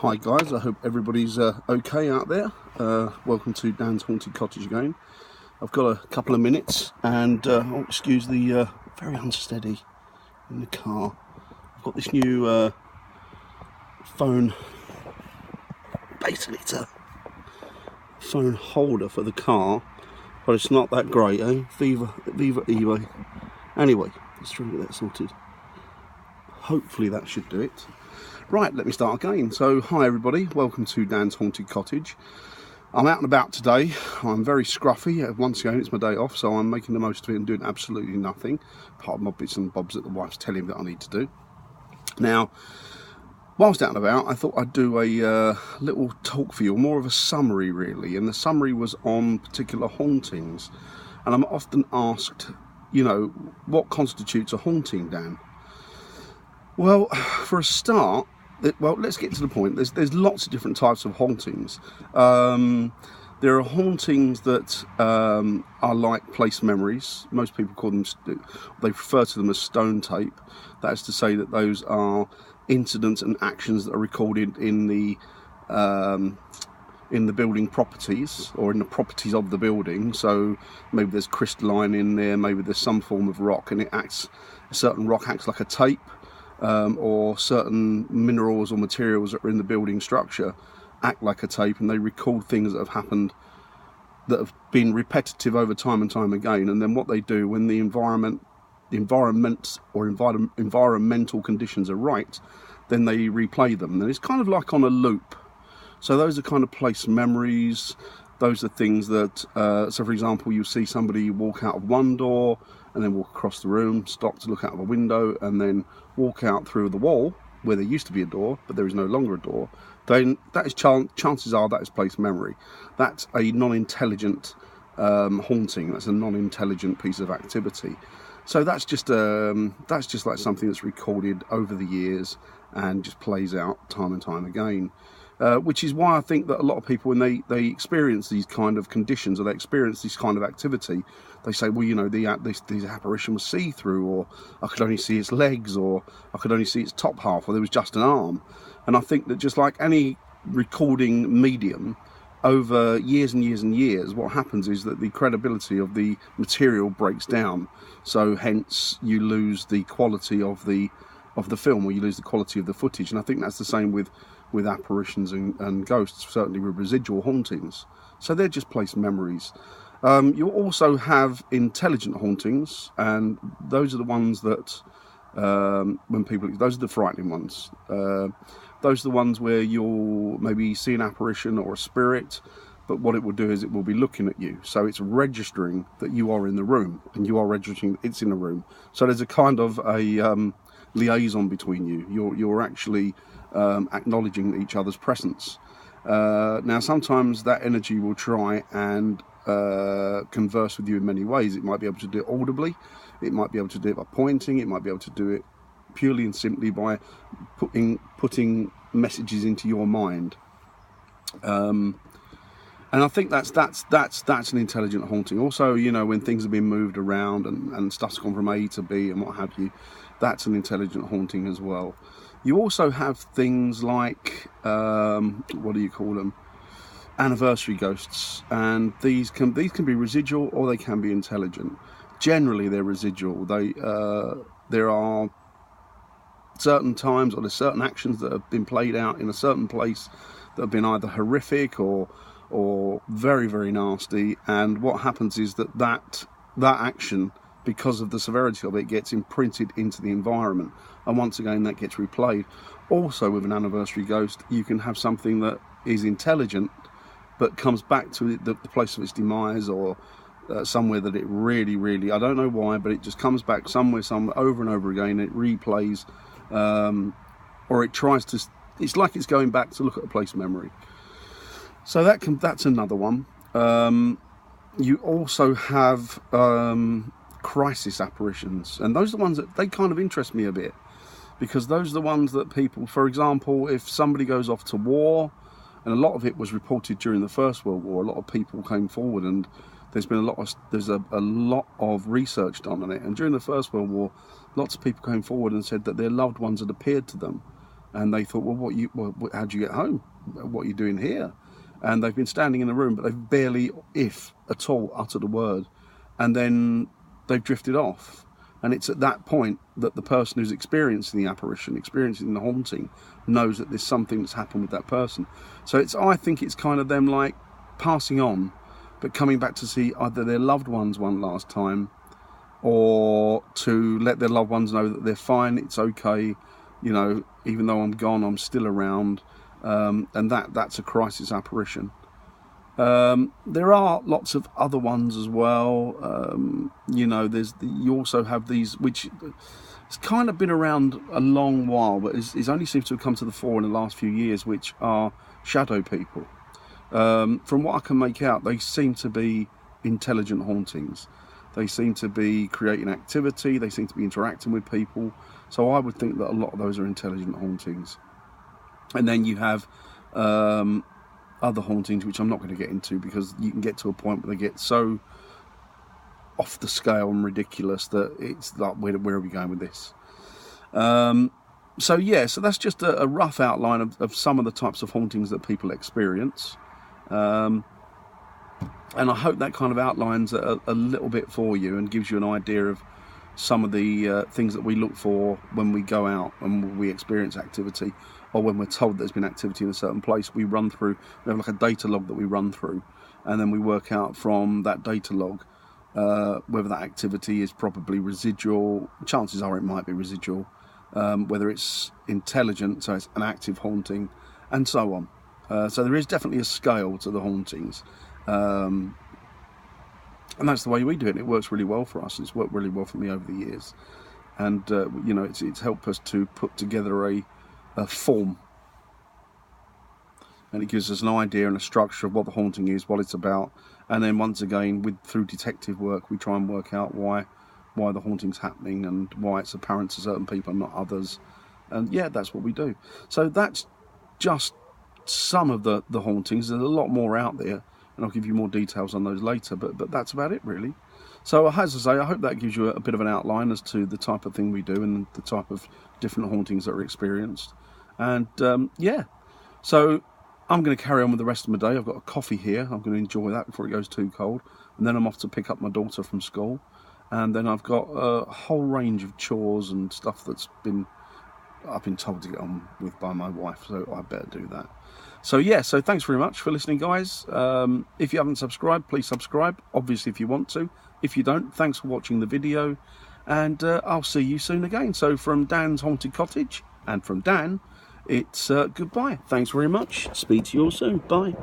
Hi guys, I hope everybody's okay out there. Welcome to Dan's Haunted Cottage again. I've got a couple of minutes and excuse the very unsteady in the car. I've got this new phone, basically it's a phone holder for the car, but it's not that great, eh? Viva eBay. Anyway, let's try and get that sorted. Hopefully that should do it. Right, let me start again. So, hi everybody, welcome to Dan's Haunted Cottage. I'm out and about today. I'm very scruffy. Once again, it's my day off, so I'm making the most of it and doing absolutely nothing, apart from my bits and bobs that the wife's telling me that I need to do. Now, whilst out and about, I thought I'd do a little talk for you, more of a summary really, and the summary was on particular hauntings. And I'm often asked, you know, what constitutes a haunting, Dan? Well, for a start, let's get to the point. There's lots of different types of hauntings. There are hauntings that are like place memories. Most people call them, they refer to them as stone tape. That is to say that those are incidents and actions that are recorded in the building properties or in the properties of the building. So maybe there's crystalline in there, maybe there's some form of rock, and a certain rock acts like a tape. Or certain minerals or materials that are in the building structure act like a tape, and they record things that have happened that have been repetitive over time and time again. And then what they do when the environmental conditions are right, then they replay them, and it's kind of like on a loop. So those are kind of place memories. Those are things that, so for example, you see somebody walk out of one door and then walk across the room, stop to look out of a window, and then walk out through the wall where there used to be a door, but there is no longer a door. Then that is chances are that is place memory. That's a non-intelligent haunting. That's a non-intelligent piece of activity. So that's just like something that's recorded over the years and just plays out time and time again. Which is why I think that a lot of people, when they experience these kind of conditions or they experience this kind of activity, they say, well, you know, this apparition was see-through, or I could only see its legs, or I could only see its top half, or there was just an arm. And I think that just like any recording medium, over years and years and years, what happens is that the credibility of the material breaks down. So hence you lose the quality of the film, or you lose the quality of the footage. And I think that's the same with apparitions and ghosts, certainly with residual hauntings. So they're just place memories. You also have intelligent hauntings, and those are the ones that those are the frightening ones. Those are the ones where you'll maybe see an apparition or a spirit, but what it will do is it will be looking at you. So it's registering that you are in the room, and you are registering it's in a room. So there's a kind of a liaison between you. You're actually acknowledging each other's presence. Now, sometimes that energy will try and converse with you in many ways. It might be able to do it audibly, it might be able to do it by pointing, it might be able to do it purely and simply by putting messages into your mind. And I think that's an intelligent haunting. Also, you know, when things have been moved around and stuff's gone from A to B and what have you, that's an intelligent haunting as well. You also have things like, what do you call them? Anniversary ghosts, and these can be residual or they can be intelligent. Generally, they're residual. There are certain times or there's certain actions that have been played out in a certain place that have been either horrific or very, very nasty. And what happens is that action, because of the severity of it, gets imprinted into the environment, and once again that gets replayed. Also, with an anniversary ghost, you can have something that is intelligent but comes back to the place of its demise, or somewhere that it really, really, I don't know why, but it just comes back somewhere over and over again, and it replays, or it tries to, it's like it's going back to look at a place memory. So that's another one. You also have crisis apparitions, and those are the ones that they kind of interest me a bit, because those are the ones that people, for example, if somebody goes off to war, and a lot of it was reported during the First World War, a lot of people came forward, and there's a lot of research done on it. And during the First World War, lots of people came forward and said that their loved ones had appeared to them, And they thought, well, how'd you get home? What are you doing here? And they've been standing in the room, but they've barely, if at all, uttered a word. And then they've drifted off. And it's at that point that the person who's experiencing the apparition, experiencing the haunting, knows that there's something that's happened with that person. So I think it's kind of them like passing on, but coming back to see either their loved ones one last time, or to let their loved ones know that they're fine, it's okay, you know, even though I'm gone, I'm still around. And that's a crisis apparition. There are lots of other ones as well. You know, you also have these, which it's kind of been around a long while, but it only seems to have come to the fore in the last few years, which are shadow people. From what I can make out, they seem to be intelligent hauntings. They seem to be creating activity. They seem to be interacting with people. So I would think that a lot of those are intelligent hauntings. And then you have other hauntings, which I'm not going to get into, because you can get to a point where they get so off the scale and ridiculous that it's like, where are we going with this? So yeah, so that's just a rough outline of some of the types of hauntings that people experience. And I hope that kind of outlines a little bit for you and gives you an idea of some of the things that we look for when we go out and we experience activity, or when we're told there's been activity in a certain place. We have like a data log that we run through, and then we work out from that data log whether that activity is probably residual. Chances are it might be residual, whether it's intelligent, so it's an active haunting, and so on. So there is definitely a scale to the hauntings. And that's the way we do it. It works really well for us. It's worked really well for me over the years. And, you know, it's helped us to put together a form. And it gives us an idea and a structure of what the haunting is, what it's about. And then once again, through detective work, we try and work out why the haunting's happening and why it's apparent to certain people and not others. And yeah, that's what we do. So that's just some of the hauntings. There's a lot more out there, and I'll give you more details on those later, but that's about it really. So as I say, I hope that gives you a bit of an outline as to the type of thing we do and the type of different hauntings that are experienced. And yeah, so I'm going to carry on with the rest of my day. I've got a coffee here. I'm going to enjoy that before it goes too cold, and then I'm off to pick up my daughter from school. And then I've got a whole range of chores and stuff I've been told to get on with by my wife, so I better do that. So yeah, so thanks very much for listening, guys. If you haven't subscribed, please subscribe, obviously, if you want to. If you don't, thanks for watching the video, and I'll see you soon again. So from Dan's Haunted Cottage, and from Dan, it's goodbye. Thanks very much. Speak to you all soon. Bye.